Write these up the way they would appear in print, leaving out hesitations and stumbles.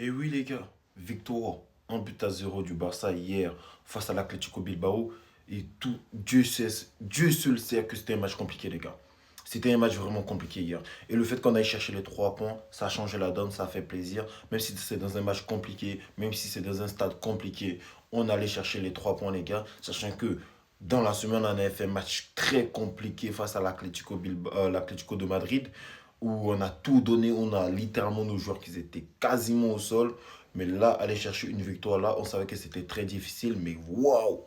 Et oui les gars, victoire, 1 but à 0 du Barça hier face à l'Atlético Bilbao. Et tout, Dieu seul sait que c'était un match compliqué les gars. C'était un match vraiment compliqué hier. Et le fait qu'on aille chercher les 3 points, ça a changé la donne, ça a fait plaisir. Même si c'est dans un match compliqué, même si c'est dans un stade compliqué, on allait chercher les 3 points les gars. Sachant que dans la semaine, on avait fait un match très compliqué face à l'Atlético de Madrid où on a tout donné, on a littéralement nos joueurs qui étaient quasiment au sol. Mais là, aller chercher une victoire là, on savait que c'était très difficile, mais waouh!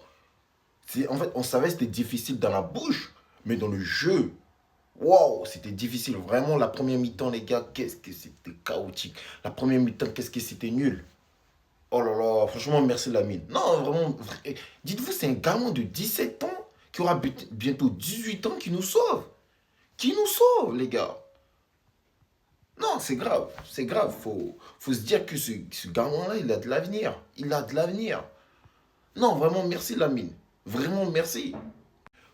En fait, on savait que c'était difficile dans la bouche, mais dans le jeu, waouh, c'était difficile. Vraiment, la première mi-temps, les gars, qu'est-ce que c'était chaotique. La première mi-temps, qu'est-ce que c'était nul. Oh là là, franchement, merci Lamine. Non, vraiment, dites-vous, c'est un gamin de 17 ans qui aura bientôt 18 ans qui nous sauve. Qui nous sauve, les gars. Non, c'est grave, c'est grave. Faut se dire que ce gamin-là, il a de l'avenir. Il a de l'avenir. Non, vraiment, merci Lamine. Vraiment, merci.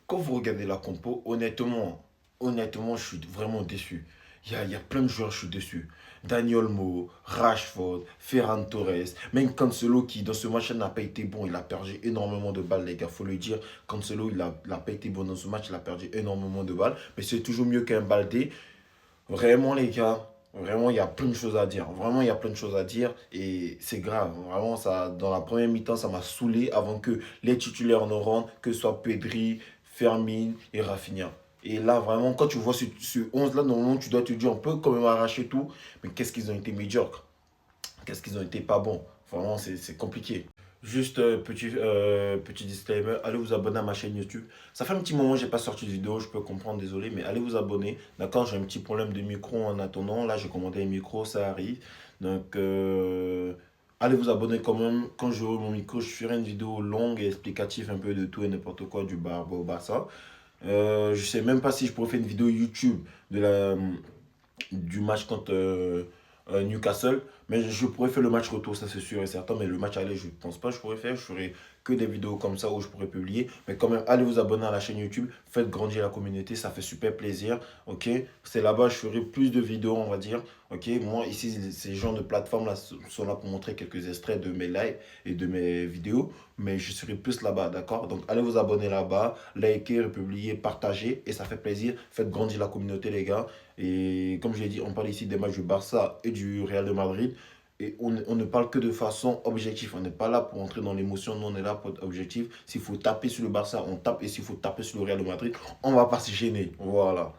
Quand vous regardez la compo, honnêtement, je suis vraiment déçu. Il y a plein de joueurs, je suis déçu. Daniel Mo, Rashford, Ferran Torres, même Cancelo qui dans ce match n'a pas été bon, il a perdu énormément de balles les gars, faut le dire. Cancelo il a pas été bon dans ce match, il a perdu énormément de balles, mais c'est toujours mieux qu'un Baldé. Vraiment, les gars, vraiment, il y a plein de choses à dire. Vraiment, il y a plein de choses à dire et c'est grave. Vraiment, ça, dans la première mi-temps, ça m'a saoulé avant que les titulaires ne rentrent, que ce soit Pedri, Fermin et Rafinha. Et là, vraiment, quand tu vois ce 11-là, normalement, tu dois te dire, on peut quand même arracher tout, mais qu'est-ce qu'ils ont été médiocres. Qu'est-ce qu'ils ont été pas bons. Vraiment, c'est compliqué. Juste petit disclaimer, allez vous abonner à ma chaîne YouTube. Ça fait un petit moment que j'ai pas sorti de vidéo, je peux comprendre, désolé, mais allez vous abonner. D'accord, j'ai un petit problème de micro en attendant. Là, j'ai commandé un micro, ça arrive. Donc, allez vous abonner quand même. Quand j'aurai mon micro, je ferai une vidéo longue et explicative un peu de tout et n'importe quoi du Barba au Barça. Je sais même pas si je pourrais faire une vidéo YouTube du match contre Newcastle. Mais je pourrais faire le match retour, ça c'est sûr et certain. Mais le match aller, je ne pense pas que je pourrais faire. Je ferai que des vidéos comme ça où je pourrais publier. Mais quand même, allez vous abonner à la chaîne YouTube. Faites grandir la communauté, ça fait super plaisir. Ok, c'est là-bas, je ferai plus de vidéos, on va dire. Ok, moi ici, ces genres de plateformes là sont là pour montrer quelques extraits de mes lives et de mes vidéos. Mais je serai plus là-bas, d'accord? Donc allez vous abonner là-bas, likez, republier, partagez. Et ça fait plaisir. Faites grandir la communauté, les gars. Et comme je l'ai dit, on parle ici des matchs du Barça et du Real de Madrid. Et on ne parle que de façon objective. On n'est pas là pour entrer dans l'émotion. Nous, on est là pour être objectif. S'il faut taper sur le Barça, on tape. Et s'il faut taper sur le Real de Madrid, on ne va pas se gêner. Voilà.